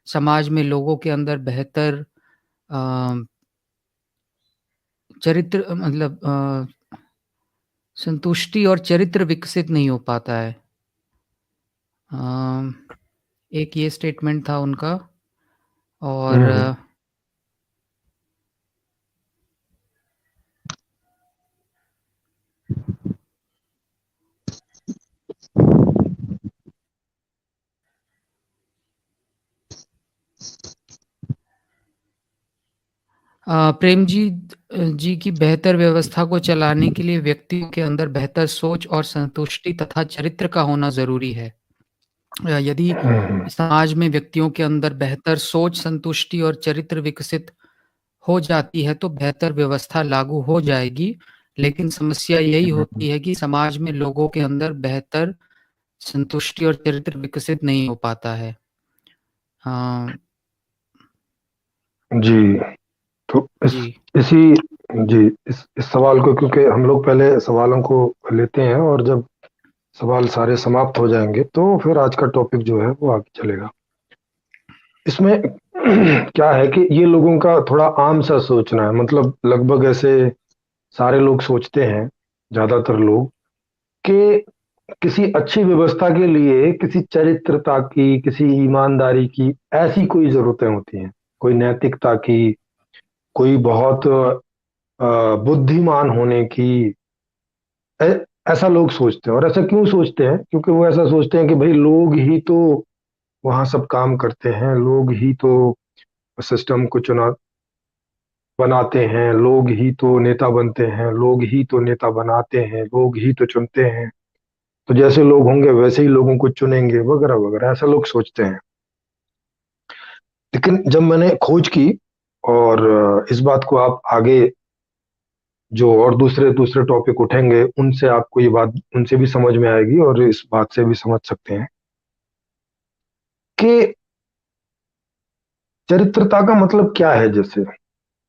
समाज में लोगों के अंदर बेहतर अ, चरित्र मतलब संतुष्टि और चरित्र विकसित नहीं हो पाता है। अ, एक ये स्टेटमेंट था उनका और हम्म। जी की बेहतर व्यवस्था को चलाने के लिए व्यक्तियों के अंदर बेहतर सोच और संतुष्टि तथा चरित्र का होना ज़रूरी है। यदि हम्म। समाज में व्यक्तियों के अंदर बेहतर सोच, संतुष्टि और चरित्र विकसित हो जाती है, तो बेहतर व्यवस्था लागू हो जाएगी। लेकिन समस्या यही हम्म। होती है कि समाज में लोगों के अंदर बेहतर संतुष्टि और चरित्र विकसित नहीं हो पाता है। हाँ, जी। तो जी। इसी जी इस सवाल को, क्योंकि हम लोग पहले सवालों को लेते हैं और जब सवाल सारे समाप्त हो जाएंगे तो फिर आज का टॉपिक जो है वो आगे चलेगा। इसमें क्या है कि ये लोगों का थोड़ा आम सा सोचना है, मतलब लगभग ऐसे सारे लोग सोचते हैं, ज्यादातर लोग, कि किसी अच्छी व्यवस्था के लिए किसी चरित्रता की, किसी ईमानदारी की ऐसी कोई जरूरतें होती हैं, कोई नैतिकता की, कोई बहुत बुद्धिमान होने की। ऐसा लोग सोचते हैं। और ऐसा क्यों सोचते हैं? क्योंकि वो ऐसा सोचते हैं कि भाई लोग ही तो वहां सब काम करते हैं, लोग ही तो सिस्टम को चुना बनाते हैं, लोग ही तो नेता बनते हैं, लोग ही तो नेता बनाते हैं, लोग ही तो चुनते हैं। तो जैसे लोग होंगे वैसे ही लोगों को चुनेंगे, वगैरह वगैरह, ऐसा लोग सोचते हैं। लेकिन जब मैंने खोज की और इस बात को आप आगे जो और दूसरे दूसरे टॉपिक उठेंगे उनसे आपको ये बात, उनसे भी समझ में आएगी और इस बात से भी समझ सकते हैं कि चरित्रता का मतलब क्या है। जैसे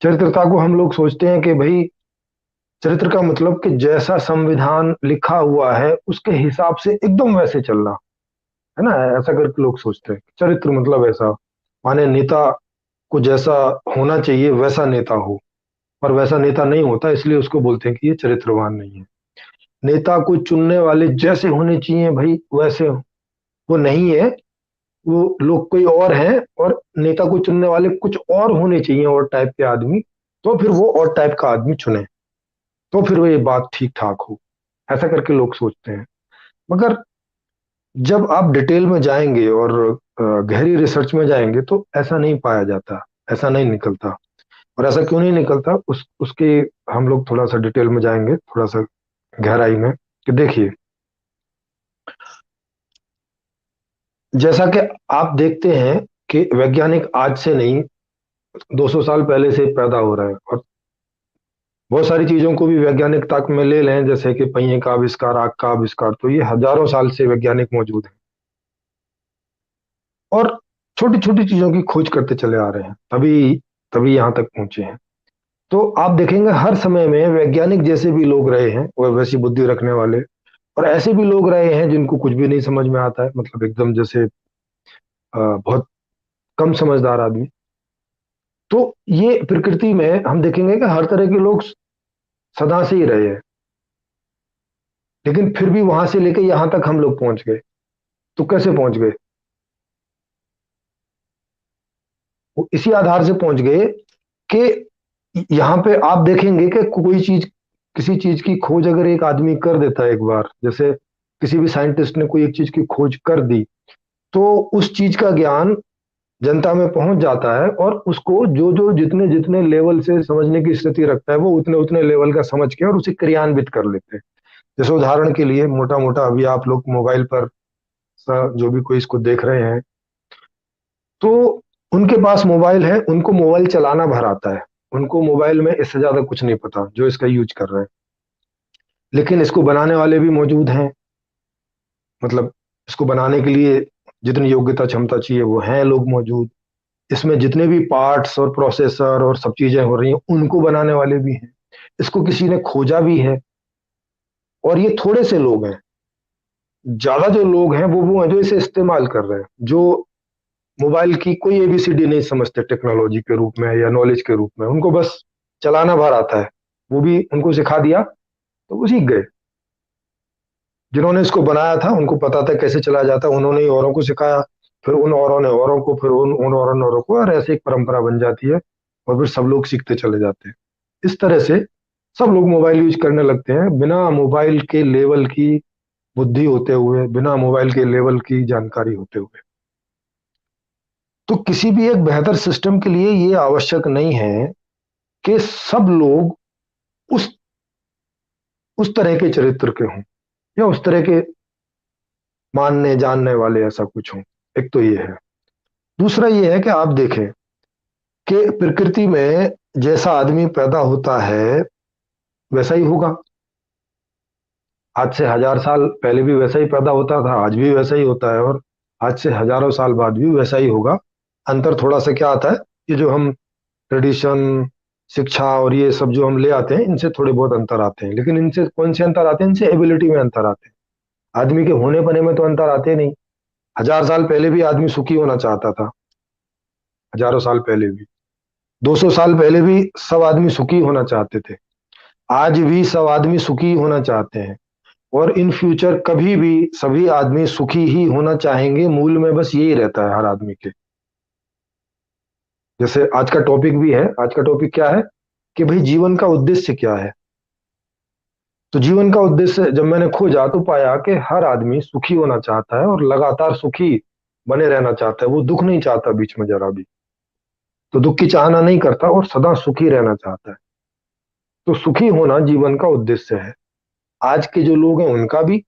चरित्रता को हम लोग सोचते हैं कि भाई चरित्र का मतलब कि जैसा संविधान लिखा हुआ है उसके हिसाब से एकदम वैसे चलना, है ना? ऐसा करके लोग सोचते हैं चरित्र मतलब ऐसा, माने नेता को जैसा होना चाहिए वैसा नेता हो। पर वैसा नेता नहीं होता, इसलिए उसको बोलते हैं कि ये चरित्रवान नहीं है। नेता को चुनने वाले जैसे होने चाहिए भाई वैसे हो, वो नहीं है। वो लोग कोई और हैं और नेता को चुनने वाले कुछ और होने चाहिए, और टाइप के आदमी। तो फिर वो और टाइप का आदमी चुने, तो फिर वो ये बात ठीक ठाक हो। ऐसा करके लोग सोचते हैं। मगर जब आप डिटेल में जाएंगे और गहरी रिसर्च में जाएंगे तो ऐसा नहीं पाया जाता, ऐसा नहीं निकलता। और ऐसा क्यों नहीं निकलता, उसके हम लोग थोड़ा सा डिटेल में जाएंगे, थोड़ा सा गहराई में, कि देखिए, जैसा कि आप देखते हैं कि वैज्ञानिक आज से नहीं, 200 साल पहले से पैदा हो रहे हैं। और बहुत सारी चीजों को भी वैज्ञानिक तक में ले लें, जैसे कि पहिए का आविष्कार, आग का आविष्कार, तो ये हजारों साल से वैज्ञानिक मौजूद हैं और छोटी छोटी चीजों की खोज करते चले आ रहे हैं, तभी तभी यहाँ तक पहुंचे हैं। तो आप देखेंगे हर समय में वैज्ञानिक जैसे भी लोग रहे हैं, वह वैसी बुद्धि रखने वाले, और ऐसे भी लोग रहे हैं जिनको कुछ भी नहीं समझ में आता है, मतलब एकदम जैसे बहुत कम समझदार आदमी। तो ये प्रकृति में हम देखेंगे कि हर तरह के लोग सदा से ही रहे हैं, लेकिन फिर भी वहां से लेकर यहां तक हम लोग पहुंच गए। तो कैसे पहुंच गए? वो इसी आधार से पहुंच गए कि यहाँ पे आप देखेंगे कि कोई चीज, किसी चीज की खोज अगर एक आदमी कर देता है एक बार, जैसे किसी भी साइंटिस्ट ने कोई एक चीज की खोज कर दी, तो उस चीज का ज्ञान जनता में पहुंच जाता है और उसको जो जो जितने जितने लेवल से समझने की स्थिति रखता है वो उतने उतने लेवल का समझ के और उसे क्रियान्वित कर लेते हैं। जैसे उदाहरण के लिए मोटा मोटा अभी आप लोग मोबाइल पर जो भी कोई इसको देख रहे हैं, तो उनके पास मोबाइल है, उनको मोबाइल चलाना भर आता है, उनको मोबाइल में इससे ज्यादा कुछ नहीं पता जो इसका यूज कर रहे हैं। लेकिन इसको बनाने वाले भी मौजूद हैं, मतलब इसको बनाने के लिए जितनी योग्यता क्षमता चाहिए वो हैं लोग मौजूद। इसमें जितने भी पार्ट्स और प्रोसेसर और सब चीजें हो रही हैं उनको बनाने वाले भी हैं, इसको किसी ने खोजा भी है। और ये थोड़े से लोग हैं, ज्यादा जो लोग हैं वो हैं जो इसे इस्तेमाल कर रहे हैं, जो मोबाइल की कोई एबीसीडी नहीं समझते टेक्नोलॉजी के रूप में या नॉलेज के रूप में, उनको बस चलाना भर आता है, वो भी उनको सिखा दिया तो वो सीख गए। जिन्होंने इसको बनाया था उनको पता था कैसे चलाया जाता है, उन्होंने ही औरों को सिखाया, फिर उन औरों ने औरों को, फिर उन औरों ने औरों को, और ऐसे एक परंपरा बन जाती है और फिर सब लोग सीखते चले जाते हैं। इस तरह से सब लोग मोबाइल यूज करने लगते हैं बिना मोबाइल के लेवल की बुद्धि होते हुए, बिना मोबाइल के लेवल की जानकारी होते हुए। तो किसी भी एक बेहतर सिस्टम के लिए ये आवश्यक नहीं है कि सब लोग उस उस तरह के चरित्र के हों या उस तरह के मानने जानने वाले ऐसा कुछ हों। एक तो ये है। दूसरा ये है कि आप देखें कि प्रकृति में जैसा आदमी पैदा होता है वैसा ही होगा। आज से 1000 साल पहले भी वैसा ही पैदा होता था, आज भी वैसा ही होता है, और आज से हजारों साल बाद भी वैसा ही होगा। अंतर थोड़ा सा क्या आता है, ये जो हम ट्रेडिशन, शिक्षा और ये सब जो हम ले आते हैं, इनसे थोड़े बहुत अंतर आते हैं। लेकिन इनसे कौन से अंतर आते हैं? इनसे एबिलिटी में अंतर आते हैं। आदमी के होने बने में तो अंतर आते नहीं। 1000 साल पहले भी आदमी सुखी होना चाहता था, हजारों साल पहले भी, 200 साल पहले भी सब आदमी सुखी होना चाहते थे, आज भी सब आदमी सुखी होना चाहते हैं, और इन फ्यूचर कभी भी सभी आदमी सुखी ही होना चाहेंगे। मूल में बस यही रहता है हर आदमी के। जैसे आज का टॉपिक भी है, आज का टॉपिक क्या है कि भाई जीवन का उद्देश्य क्या है। तो जीवन का उद्देश्य जब मैंने खोजा तो पाया कि हर आदमी सुखी होना चाहता है और लगातार सुखी बने रहना चाहता है। वो दुख नहीं चाहता बीच में जरा भी, तो दुख की चाहना नहीं करता और सदा सुखी रहना चाहता है। तो सुखी होना जीवन का उद्देश्य है। आज के जो लोग हैं उनका भी,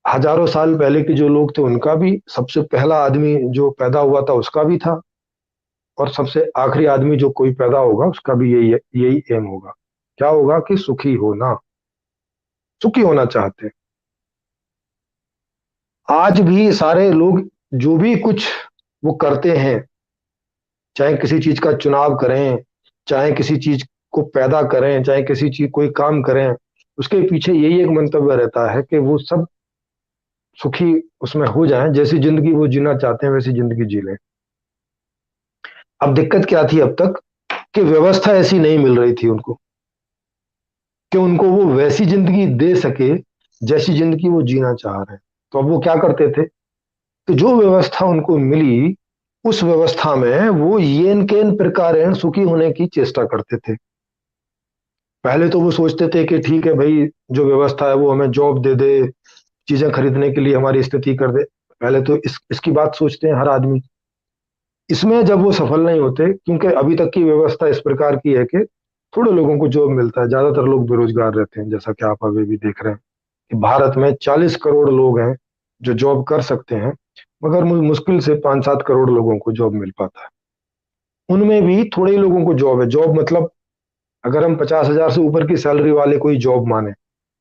हजारों साल पहले के जो लोग थे उनका भी, सबसे पहला आदमी जो पैदा हुआ था उसका भी था, और सबसे आखिरी आदमी जो कोई पैदा होगा उसका भी यही यही एम होगा। क्या होगा कि सुखी होना, सुखी होना चाहते हैं। आज भी सारे लोग जो भी कुछ वो करते हैं, चाहे किसी चीज का चुनाव करें, चाहे किसी चीज को पैदा करें, चाहे किसी चीज कोई काम करें, उसके पीछे यही एक मंतव्य रहता है कि वो सब सुखी उसमें हो जाएं, जैसी जिंदगी वो जीना चाहते हैं वैसी जिंदगी जी लें। अब दिक्कत क्या थी अब तक कि व्यवस्था ऐसी नहीं मिल रही थी उनको कि उनको वो वैसी जिंदगी दे सके जैसी जिंदगी वो जीना चाह रहे हैं। तो अब वो क्या करते थे कि जो व्यवस्था उनको मिली उस व्यवस्था में वो येन केन प्रकार सुखी होने की चेष्टा करते थे। पहले तो वो सोचते थे कि ठीक है भाई, जो व्यवस्था है वो हमें जॉब दे दे, चीजें खरीदने के लिए हमारी स्थिति कर दे। पहले तो इसकी बात सोचते हैं हर आदमी। इसमें जब वो सफल नहीं होते, क्योंकि अभी तक की व्यवस्था इस प्रकार की है कि थोड़े लोगों को जॉब मिलता है, ज्यादातर लोग बेरोजगार रहते हैं। जैसा कि आप अभी भी देख रहे हैं कि भारत में 40 करोड़ लोग हैं जो जॉब कर सकते हैं, मगर मुश्किल से 5-7 करोड़ लोगों को जॉब मिल पाता है। उनमें भी थोड़े ही लोगों को जॉब है। जॉब मतलब अगर हम 50,000 से ऊपर की सैलरी वाले कोई जॉब माने,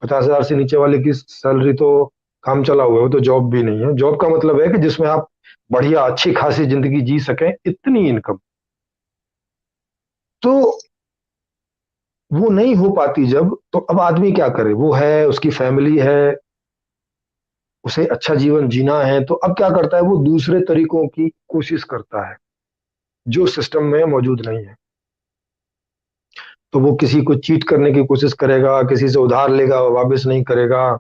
50,000 से नीचे वाले की सैलरी तो काम चला हुआ है, वो तो जॉब भी नहीं है। जॉब का मतलब है कि जिसमें आप बढ़िया अच्छी खासी जिंदगी जी सकें, इतनी इनकम। तो वो नहीं हो पाती जब, तो अब आदमी क्या करे? वो है, उसकी फैमिली है, उसे अच्छा जीवन जीना है, तो अब क्या करता है? वो दूसरे तरीकों की कोशिश करता है जो सिस्टम में मौजूद नहीं है। तो वो किसी को चीट करने की कोशिश करेगा, किसी से उधार लेगा वापस नहीं करेगा,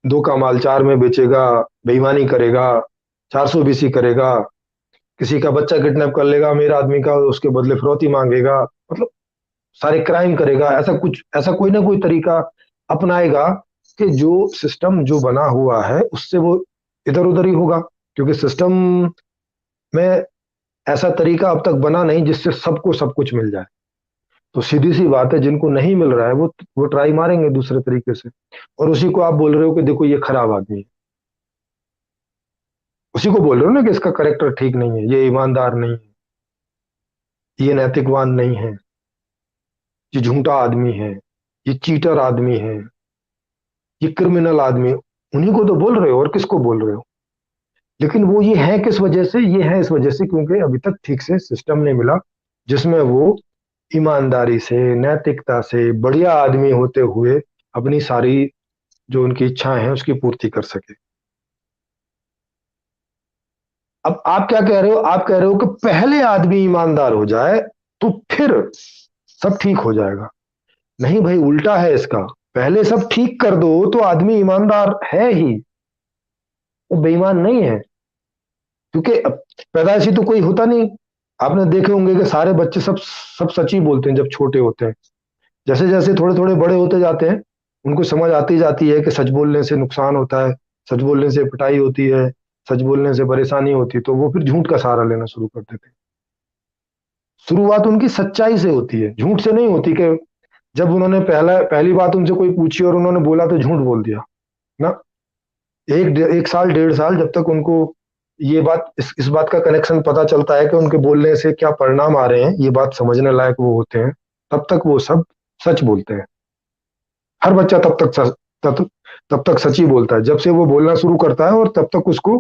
दो का माल चार में बेचेगा, बेईमानी करेगा, 420 करेगा, किसी का बच्चा किडनैप कर लेगा अमीर आदमी का, उसके बदले फिरौती मांगेगा, मतलब सारे क्राइम करेगा। ऐसा कुछ, ऐसा कोई ना कोई तरीका अपनाएगा कि जो सिस्टम जो बना हुआ है उससे वो इधर उधर ही होगा। क्योंकि सिस्टम में ऐसा तरीका अब तक बना नहीं जिससे सबको सब कुछ मिल जाए। तो सीधी सी बात है, जिनको नहीं मिल रहा है वो ट्राई मारेंगे दूसरे तरीके से। और उसी को आप बोल रहे हो कि देखो ये खराब आदमी है, उसी को बोल रहे हो ना कि इसका करेक्टर ठीक नहीं है, ये ईमानदार नहीं है, ये नैतिकवान नहीं है, ये झूठा आदमी है, ये चीटर आदमी है, ये क्रिमिनल आदमी। उन्हीं को तो बोल रहे हो, और किसको बोल रहे हो? लेकिन वो ये है किस वजह से? ये है इस वजह से क्योंकि अभी तक ठीक से सिस्टम नहीं मिला जिसमें वो ईमानदारी से, नैतिकता से, बढ़िया आदमी होते हुए अपनी सारी जो उनकी इच्छाएं हैं उसकी पूर्ति कर सके। अब आप क्या कह रहे हो? आप कह रहे हो कि पहले आदमी ईमानदार हो जाए तो फिर सब ठीक हो जाएगा। नहीं भाई, उल्टा है इसका। पहले सब ठीक कर दो तो आदमी ईमानदार है ही, वो बेईमान नहीं है। क्योंकि पैदाइशी तो कोई होता नहीं। आपने देखे होंगे कि सारे बच्चे सब सब सच ही बोलते हैं जब छोटे होते हैं। जैसे जैसे थोड़े थोड़े बड़े होते जाते हैं, उनको समझ आती जाती है कि सच बोलने से नुकसान होता है, सच बोलने से पिटाई होती है, सच बोलने से परेशानी होती है, तो वो फिर झूठ का सहारा लेना शुरू कर देते हैं। शुरुआत उनकी सच्चाई से होती है, झूठ से नहीं होती। कि जब उन्होंने पहली बात उनसे कोई पूछी और उन्होंने बोला तो झूठ बोल दिया ना। एक साल 1.5 साल जब तक उनको ये बात, इस बात का कनेक्शन पता चलता है कि उनके बोलने से क्या परिणाम आ रहे हैं, ये बात समझने लायक वो होते हैं, तब तक वो सब सच बोलते हैं। हर बच्चा तब तक सच ही बोलता है। जब से वो बोलना शुरू करता है और तब तक उसको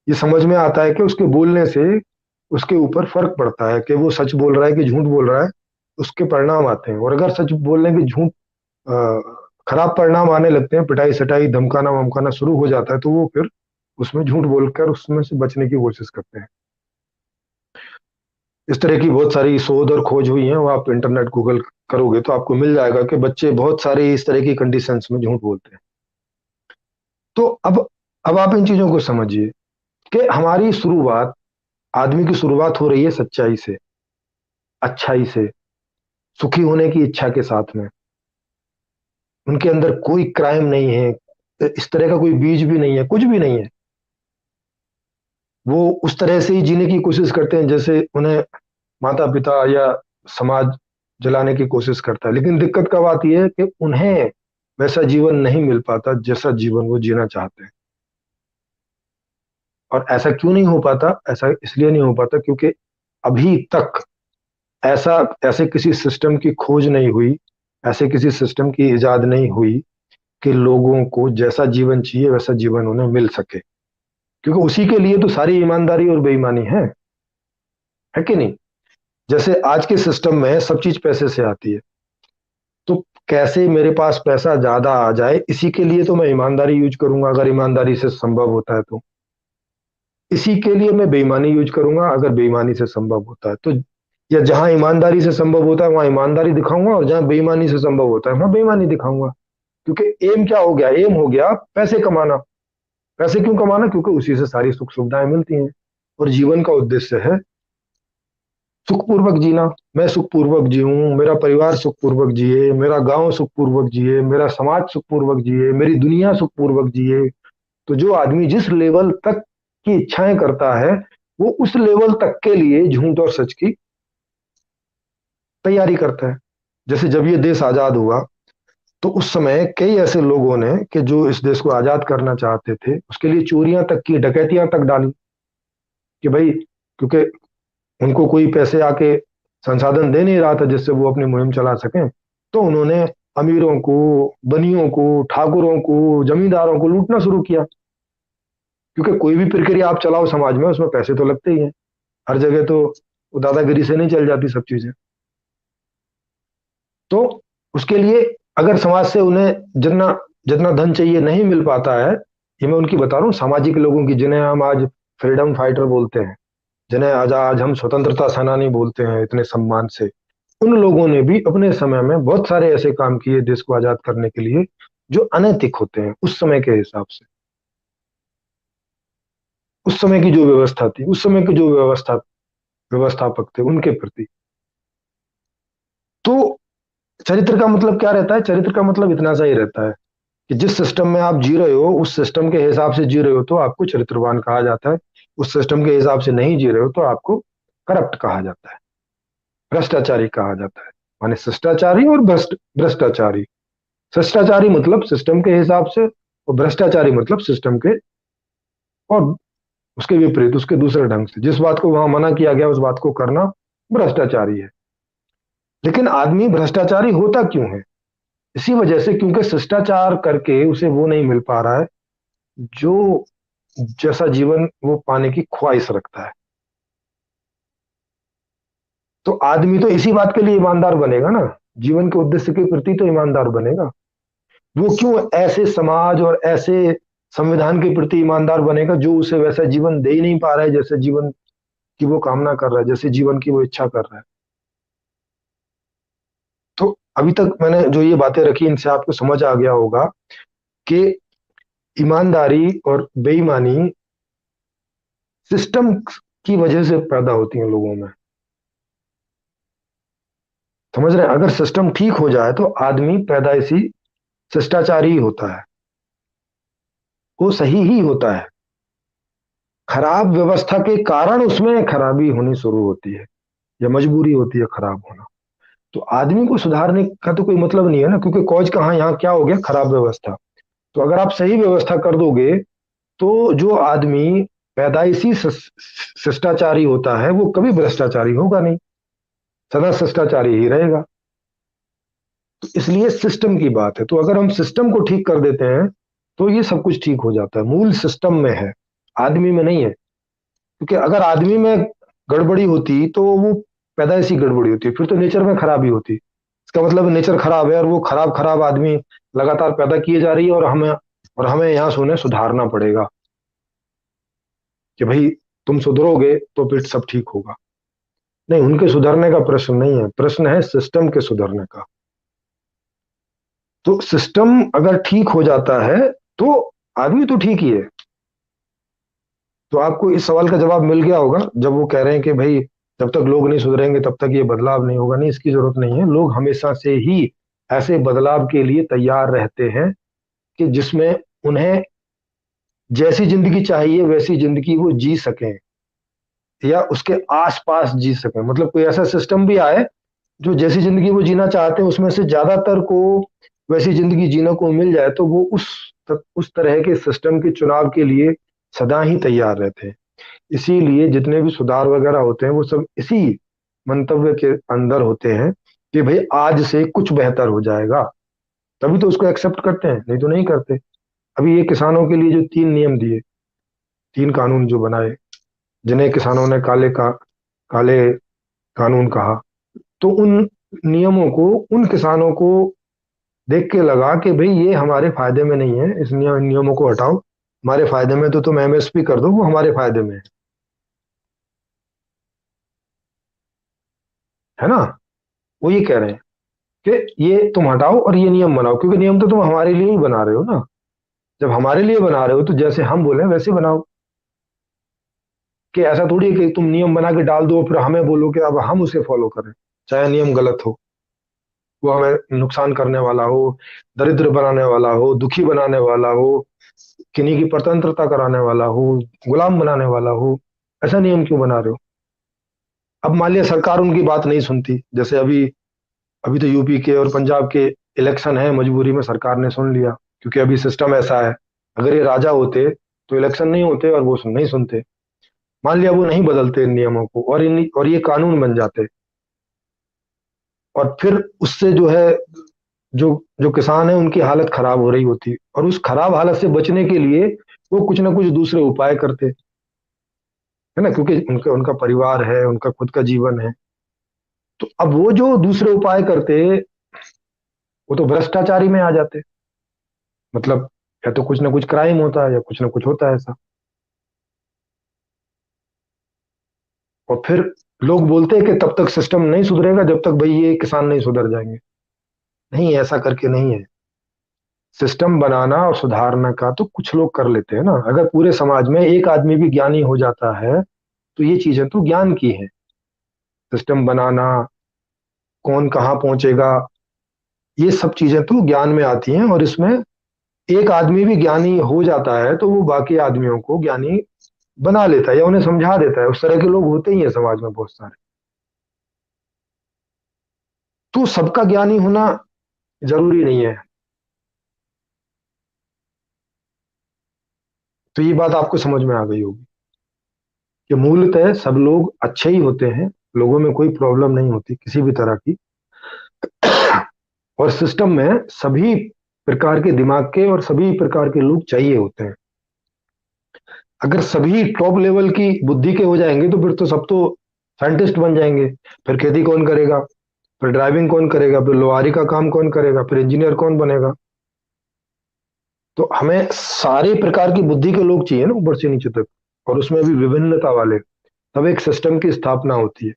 ये समझ में आता है कि उसके बोलने से उसके ऊपर फर्क पड़ता है, कि वो सच बोल रहा है कि झूठ बोल रहा है, उसके परिणाम आते हैं। और अगर सच बोलने के झूठ खराब परिणाम आने लगते हैं, पिटाई सटाई धमकाना वमकाना शुरू हो जाता है, तो वो फिर उसमें झूठ बोलकर उसमें से बचने की कोशिश करते हैं। इस तरह की बहुत सारी शोध और खोज हुई है, वो आप इंटरनेट गूगल करोगे तो आपको मिल जाएगा कि बच्चे बहुत सारे इस तरह की कंडीशंस में झूठ बोलते हैं। तो अब आप इन चीजों को समझिए कि हमारी शुरुआत, आदमी की शुरुआत हो रही है सच्चाई से, अच्छाई से, सुखी होने की इच्छा के साथ में। उनके अंदर कोई क्राइम नहीं है, इस तरह का कोई बीज भी नहीं है, कुछ भी नहीं है। वो उस तरह से ही जीने की कोशिश करते हैं जैसे उन्हें माता पिता या समाज जलाने की कोशिश करता है। लेकिन दिक्कत का बात यह है कि उन्हें वैसा जीवन नहीं मिल पाता जैसा जीवन वो जीना चाहते हैं। और ऐसा क्यों नहीं हो पाता? ऐसा इसलिए नहीं हो पाता क्योंकि अभी तक ऐसा ऐसे किसी सिस्टम की खोज नहीं हुई, ऐसे किसी सिस्टम की इजाद नहीं हुई कि लोगों को जैसा जीवन चाहिए वैसा जीवन उन्हें मिल सके। क्योंकि उसी के लिए तो सारी ईमानदारी और बेईमानी है कि नहीं? जैसे आज के सिस्टम में सब चीज पैसे से आती है, तो कैसे मेरे पास पैसा ज्यादा आ जाए, इसी के लिए तो मैं ईमानदारी यूज करूंगा अगर ईमानदारी से संभव होता है तो। इसी के लिए मैं बेईमानी यूज करूंगा अगर बेईमानी से संभव होता है तो। या जहां ईमानदारी से संभव होता है वहां ईमानदारी दिखाऊंगा, और जहां बेईमानी से संभव होता है वहां बेईमानी दिखाऊंगा। क्योंकि एम क्या हो गया? एम हो गया पैसे कमाना। पैसे क्यों कमाना? क्योंकि उसी से सारी सुख सुविधाएं मिलती हैं। और जीवन का उद्देश्य है सुखपूर्वक जीना। मैं सुखपूर्वक जीऊं, मेरा परिवार सुखपूर्वक जिए, मेरा गांव सुखपूर्वक जिए, मेरा समाज सुखपूर्वक जिए, मेरी दुनिया सुखपूर्वक जिए। तो जो आदमी जिस लेवल तक की इच्छाएं करता है, वो उस लेवल तक के लिए झूठ और सच की तैयारी करता है। जैसे जब ये देश आजाद हुआ तो उस समय कई ऐसे लोगों ने कि जो इस देश को आजाद करना चाहते थे, उसके लिए चोरियां तक की, डकैतियां तक डाली। कि भाई, क्योंकि उनको कोई पैसे आके संसाधन दे नहीं रहा था जिससे वो अपनी मुहिम चला सकें, तो उन्होंने अमीरों को, बनियों को, ठाकुरों को, जमींदारों को लूटना शुरू किया। क्योंकि कोई भी प्रक्रिया आप चलाओ समाज में, उसमें पैसे तो लगते ही हैं। हर जगह तो वो दादागिरी से नहीं चल जाती सब चीजें। तो उसके लिए अगर समाज से उन्हें जितना जितना धन चाहिए नहीं मिल पाता है, ये मैं उनकी बता रहा हूँ, सामाजिक लोगों की, जिन्हें हम आज फ्रीडम फाइटर बोलते हैं, जिन्हें आज आज हम स्वतंत्रता सेनानी बोलते हैं इतने सम्मान से, उन लोगों ने भी अपने समय में बहुत सारे ऐसे काम किए देश को आजाद करने के लिए जो अनैतिक होते हैं उस समय के हिसाब से। उस समय की जो व्यवस्था थी, उस समय के जो व्यवस्थापक थे उनके प्रति। तो चरित्र का मतलब क्या रहता है? चरित्र का मतलब इतना सा ही रहता है कि जिस सिस्टम में आप जी रहे हो उस सिस्टम के हिसाब से जी रहे हो तो आपको चरित्रवान कहा जाता है। उस सिस्टम के हिसाब से नहीं जी रहे हो तो आपको करप्ट कहा जाता है, भ्रष्टाचारी कहा जाता है। माने शिष्टाचारी और भ्रष्टाचारी। शिष्टाचारी मतलब सिस्टम के हिसाब से, और भ्रष्टाचारी मतलब सिस्टम के और उसके विपरीत, उसके दूसरे ढंग से। जिस बात को वहां मना किया गया उस बात को करना भ्रष्टाचारी है। लेकिन आदमी भ्रष्टाचारी होता क्यों है? इसी वजह से क्योंकि शिष्टाचार करके उसे वो नहीं मिल पा रहा है जो जैसा जीवन वो पाने की ख्वाहिश रखता है। तो आदमी तो इसी बात के लिए ईमानदार बनेगा ना, जीवन के उद्देश्य के प्रति तो ईमानदार बनेगा। वो क्यों ऐसे समाज और ऐसे संविधान के प्रति ईमानदार बनेगा जो उसे वैसा जीवन दे ही नहीं पा रहा है जैसे जीवन की वो कामना कर रहा है, जैसे जीवन की वो इच्छा कर रहा है। तो अभी तक मैंने जो ये बातें रखी इनसे आपको समझ आ गया होगा कि ईमानदारी और बेईमानी सिस्टम की वजह से पैदा होती है लोगों में। समझ रहे हैं? अगर सिस्टम ठीक हो जाए तो आदमी पैदाइशी शिष्टाचारी ही होता है, वो सही ही होता है। खराब व्यवस्था के कारण उसमें खराबी होनी शुरू होती है या मजबूरी होती है खराब होना। तो आदमी को सुधारने का तो कोई मतलब नहीं है ना, क्योंकि कॉज कहाँ, यहाँ क्या हो गया, खराब व्यवस्था। तो अगर आप सही व्यवस्था कर दोगे तो जो आदमी पैदाइशी शिष्टाचारी होता है वो कभी भ्रष्टाचारी होगा नहीं, सदा शिष्टाचारी ही रहेगा। तो इसलिए सिस्टम की बात है। तो अगर हम सिस्टम को ठीक कर देते हैं तो ये सब कुछ ठीक हो जाता है। मूल सिस्टम में है, आदमी में नहीं है। क्योंकि अगर आदमी में गड़बड़ी होती तो वो पैदाइशी गड़बड़ी होती, फिर तो नेचर में खराबी होती। इसका मतलब नेचर खराब है और वो खराब खराब आदमी लगातार पैदा किए जा रही है, और हमें यहाँ से उन्हें सुधारना पड़ेगा कि भाई तुम सुधरोगे तो फिर सब ठीक होगा। नहीं, उनके सुधरने का प्रश्न नहीं है, प्रश्न है सिस्टम के सुधरने का। तो सिस्टम अगर ठीक हो जाता है तो आदमी तो ठीक ही है। तो आपको इस सवाल का जवाब मिल गया होगा जब वो कह रहे हैं कि भाई जब तक लोग नहीं सुधरेंगे तब तक ये बदलाव नहीं होगा। नहीं, इसकी जरूरत नहीं है। लोग हमेशा से ही ऐसे बदलाव के लिए तैयार रहते हैं कि जिसमें उन्हें जैसी जिंदगी चाहिए वैसी जिंदगी वो जी सकें या उसके आसपास जी सकें। मतलब कोई ऐसा सिस्टम भी आए जो जैसी जिंदगी वो जीना चाहते हैं उसमें से ज्यादातर को वैसी जिंदगी जीने को मिल जाए, तो वो उस तरह के सिस्टम के चुनाव के लिए सदा ही तैयार रहते हैं। इसीलिए जितने भी सुधार वगैरह होते हैं वो सब इसी मंतव्य के अंदर होते हैं कि भाई आज से कुछ बेहतर हो जाएगा, तभी तो उसको एक्सेप्ट करते हैं, नहीं तो नहीं करते। अभी ये किसानों के लिए जो 3 नियम दिए, 3 कानून जो बनाए, जिन्हें किसानों ने काले कानून कहा, तो उन नियमों को उन किसानों को देख के लगा कि भाई ये हमारे फायदे में नहीं है, इस नियमों को हटाओ, हमारे फायदे में तो तुम एमएसपी कर दो, वो हमारे फायदे में है ना। वो ये कह रहे हैं कि ये तुम हटाओ और ये नियम बनाओ, क्योंकि नियम तो तुम हमारे लिए ही बना रहे हो ना। जब हमारे लिए बना रहे हो तो जैसे हम बोले वैसे बनाओ। कि ऐसा थोड़ी है कि तुम नियम बना के डाल दो फिर हमें बोलो कि अब हम उसे फॉलो करें, चाहे नियम गलत हो, वो हमें नुकसान करने वाला हो, दरिद्र बनाने वाला हो, दुखी बनाने वाला हो, किन्हीं की स्वतंत्रता कराने वाला हो, गुलाम बनाने वाला हो। ऐसा नियम क्यों बना रहे हो? अब मान लिया सरकार उनकी बात नहीं सुनती, जैसे अभी अभी तो यूपी के और पंजाब के इलेक्शन है, मजबूरी में सरकार ने सुन लिया क्योंकि अभी सिस्टम ऐसा है। अगर ये राजा होते तो इलेक्शन नहीं होते और वो नहीं सुनते। मान लिया वो नहीं बदलते इन नियमों को और ये कानून बन जाते, और फिर उससे जो है जो जो किसान है उनकी हालत खराब हो रही होती, और उस खराब हालत से बचने के लिए वो कुछ ना कुछ दूसरे उपाय करते, है ना, क्योंकि उनका उनका परिवार है, उनका खुद का जीवन है। तो अब वो जो दूसरे उपाय करते वो तो भ्रष्टाचारी में आ जाते। मतलब या तो कुछ ना कुछ क्राइम होता है या कुछ ना कुछ होता है ऐसा। और फिर लोग बोलते हैं कि तब तक सिस्टम नहीं सुधरेगा जब तक भाई ये किसान नहीं सुधर जाएंगे। नहीं, ऐसा करके नहीं है। सिस्टम बनाना और सुधारना का तो कुछ लोग कर लेते हैं ना। अगर पूरे समाज में एक आदमी भी ज्ञानी हो जाता है तो ये चीजें तो ज्ञान की है। सिस्टम बनाना, कौन कहाँ पहुंचेगा, ये सब चीजें तो ज्ञान में आती हैं। और इसमें एक आदमी भी ज्ञानी हो जाता है तो वो बाकी आदमियों को ज्ञानी बना लेता है या उन्हें समझा देता है। उस तरह के लोग होते ही हैं समाज में बहुत सारे। तो सबका ज्ञानी होना जरूरी नहीं है। तो ये बात आपको समझ में आ गई होगी कि मूलतः सब लोग अच्छे ही होते हैं, लोगों में कोई प्रॉब्लम नहीं होती किसी भी तरह की। और सिस्टम में सभी प्रकार के दिमाग के और सभी प्रकार के लोग चाहिए होते हैं। अगर सभी टॉप लेवल की बुद्धि के हो जाएंगे तो फिर तो सब तो साइंटिस्ट बन जाएंगे। फिर खेती कौन करेगा, फिर ड्राइविंग कौन करेगा, फिर लोहारी का काम कौन करेगा, फिर इंजीनियर कौन बनेगा। तो हमें सारे प्रकार की बुद्धि के लोग चाहिए ना, ऊपर से नीचे तक, और उसमें भी विभिन्नता वाले, तब एक सिस्टम की स्थापना होती है।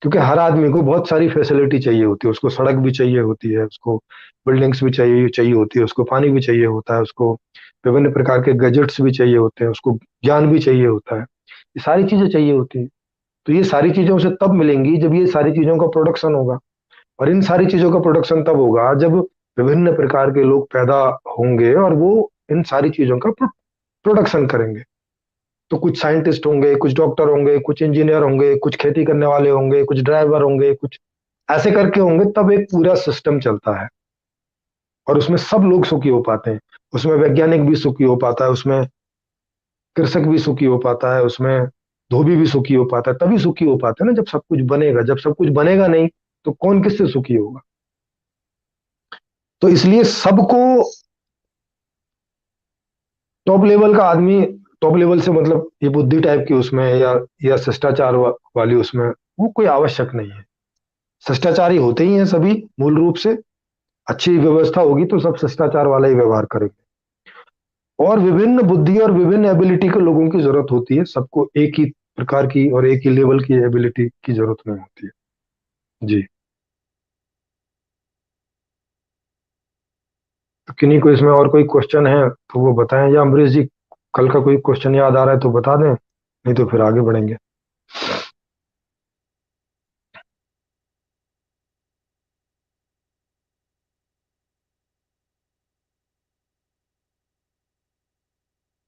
क्योंकि हर आदमी को बहुत सारी फैसिलिटी चाहिए होती है, उसको सड़क भी चाहिए होती है, उसको बिल्डिंग्स भी चाहिए चाहिए होती है, उसको पानी भी चाहिए होता है, उसको विभिन्न प्रकार के गैजेट्स भी चाहिए होते हैं, उसको ज्ञान भी चाहिए होता है, ये सारी चीजें चाहिए होती हैं। तो ये सारी चीजें उसे तब मिलेंगी जब ये सारी चीजों का प्रोडक्शन होगा, और इन सारी चीजों का प्रोडक्शन तब होगा जब विभिन्न प्रकार के लोग पैदा होंगे और वो इन सारी चीजों का प्रोडक्शन करेंगे। तो कुछ साइंटिस्ट होंगे, कुछ डॉक्टर होंगे, कुछ इंजीनियर होंगे, कुछ खेती करने वाले होंगे, कुछ ड्राइवर होंगे, कुछ ऐसे करके होंगे, तब एक पूरा सिस्टम चलता है, और उसमें सब लोग सुखी हो पाते हैं। उसमें वैज्ञानिक भी सुखी हो पाता है, उसमें कृषक भी सुखी हो पाता है, उसमें धोबी भी सुखी हो पाता है। तभी सुखी हो पाते हैं ना जब सब कुछ बनेगा। जब सब कुछ बनेगा नहीं तो कौन किससे सुखी होगा? तो इसलिए सबको, टॉप लेवल का आदमी, टॉप लेवल से मतलब ये बुद्धि टाइप की उसमें, या शिष्टाचार वाली उसमें, वो कोई आवश्यक नहीं है। शिष्टाचारी होते ही हैं सभी मूल रूप से। अच्छी व्यवस्था होगी तो सब शिष्टाचार वाला ही व्यवहार करेंगे। और विभिन्न बुद्धि और विभिन्न एबिलिटी के लोगों की जरूरत होती है, सबको एक ही प्रकार की और एक ही लेवल की एबिलिटी की जरूरत नहीं होती है। जी। तो किन्हीं को इसमें और कोई क्वेश्चन है तो वो बताएं, या अमरीश जी कल का कोई क्वेश्चन याद आ रहा है तो बता दें, नहीं तो फिर आगे बढ़ेंगे।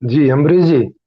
जी अमरीश जी।